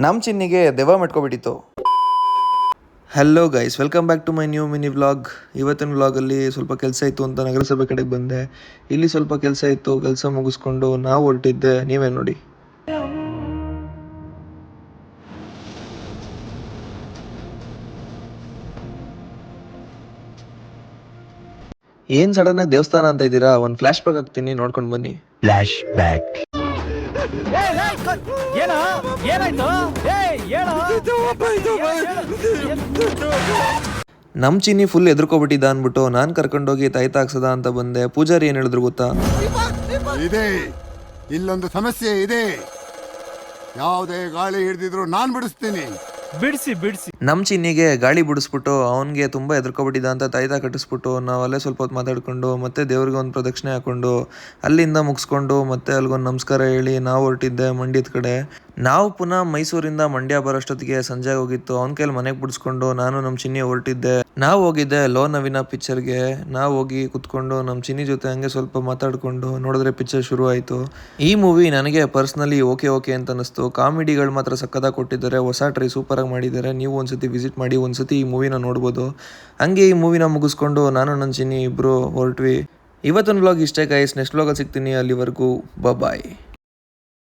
ನಮ್ಮ ಚಿನ್ನಿಗೆ ದೆವ್ವ ಮೆಟ್ಕೊಬಿಟ್ಟಿತ್ತು. Hello guys, welcome back to my new mini vlog. ಇವತ್ತಿನ ವ್ಲಾಗಲ್ಲಿ ಸ್ವಲ್ಪ ಕೆಲಸ ಇತ್ತು ಅಂತ ನಗರಸಭೆ ಕಡೆಗೆ ಬಂದೆ. ಇಲ್ಲಿ ಸ್ವಲ್ಪ ಕೆಲಸ ಇತ್ತು, ಕೆಲಸ ಮುಗಿಸ್ಕೊಂಡು ನಾವು ಹೊರಟಿದ್ದೆ. ನೀವೇ ನೋಡಿ. ಏನ್ ಸಡನ್ ಆಗಿ ದೇವಸ್ಥಾನ ಅಂತ ಇದ್ದೀರಾ? ಒಂದು ಫ್ಲಾಶ್ ಬ್ಯಾಕ್ ಹಾಕ್ತೀನಿ, ನೋಡ್ಕೊಂಡು ಬನ್ನಿ. Flash back. ನಮ್ಮ ಚಿನ್ನಿ ಫುಲ್ ಎದ್ರುಕೊಬಿಟ್ಟಿದ್ದ ಅಂದ್ಬಿಟ್ಟು ನಾನು ಕರ್ಕೊಂಡೋಗಿ ತಾಯ್ತ ಹಾಕ್ಸದ ಅಂತ ಬಂದೆ. ಪೂಜಾರಿ ಏನು ಹೇಳಿದ್ರು ಗೊತ್ತಾ? ಇದೆ, ಇಲ್ಲೊಂದು ಸಮಸ್ಯೆ ಇದೆ. ಯಾವುದೇ ಗಾಳಿ ಹಿಡಿದಿದ್ರು ನಾನ್ ಬಿಡಿಸ್ತೀನಿ. ಬಿಡಿಸಿ ನಮ್ಮ ಚಿನ್ನಿಗೆ ಗಾಳಿ ಬಿಡಿಸ್ಬಿಟ್ಟು ಅವನಿಗೆ ತುಂಬ ಎದ್ರುಕೊಬಿಟ್ಟಿದ್ದ ಅಂತ ತಾಯ್ತ ಕಟ್ಟಿಸ್ಬಿಟ್ಟು ನಾವು ಅಲ್ಲೇ ಸ್ವಲ್ಪ ಹೊತ್ತು ಮಾತಾಡ್ಕೊಂಡು ಮತ್ತೆ ದೇವ್ರಿಗೆ ಒಂದು ಪ್ರದಕ್ಷಿಣೆ ಹಾಕೊಂಡು ಅಲ್ಲಿಂದ ಮುಗಿಸ್ಕೊಂಡು ಮತ್ತೆ ಅಲ್ಲಿಗೊಂದು ನಮಸ್ಕಾರ ಹೇಳಿ ನಾವು ಹೊರಟಿದ್ದೆ ಮಂಡ್ಯದ ಕಡೆ. ನಾವು ಪುನಃ ಮೈಸೂರಿಂದ ಮಂಡ್ಯ ಬರೋಷ್ಟೊತ್ತಿಗೆ ಸಂಜೆ ಹೋಗಿತ್ತು. ಅವನ ಕೈಲಿ ಮನೆಗೆ ಬಿಡಿಸ್ಕೊಂಡು ನಾನು ನಮ್ಮ ಚಿನ್ನಿ ಹೊರಟಿದ್ದೆ. ನಾವು ಹೋಗಿದ್ದೆ ಲೋ ನವೀನ ಪಿಕ್ಚರ್ಗೆ. ನಾವು ಹೋಗಿ ಕುತ್ಕೊಂಡು ನಮ್ಮ ಚಿನ್ನಿ ಜೊತೆ ಹಂಗೆ ಸ್ವಲ್ಪ ಮಾತಾಡ್ಕೊಂಡು ನೋಡಿದ್ರೆ ಪಿಕ್ಚರ್ ಶುರು ಆಯಿತು. ಈ ಮೂವಿ ನನಗೆ ಪರ್ಸ್ನಲಿ ಓಕೆ ಅಂತ ಅನಿಸ್ತು. ಕಾಮಿಡಿಗಳು ಮಾತ್ರ ಸಕ್ಕದಾಗಿ ಕೊಟ್ಟಿದ್ದಾರೆ, ಹೊಸ ಟ್ರೈ ಸೂಪರಾಗಿ ಮಾಡಿದ್ದಾರೆ. ನೀವು ಒಂದ್ಸತಿ ವಿಸಿಟ್ ಮಾಡಿ, ಒಂದ್ಸತಿ ಈ ಮೂವಿನ ನೋಡ್ಬೋದು. ಹಂಗೆ ಈ ಮೂವಿನ ಮುಗಿಸ್ಕೊಂಡು ನಾನು ನನ್ನ ಚಿನ್ನಿ ಇಬ್ಬರು ಹೊರಟ್ವಿ. ಇವತ್ತಿನ ವ್ಲಾಗ್ ಇಷ್ಟೇ ಗೈಸ್. ನೆಕ್ಸ್ಟ್ ವ್ಲಾಗಲ್ಲಿ ಸಿಗ್ತೀನಿ. ಅಲ್ಲಿವರೆಗೂ ಬಾಯ್.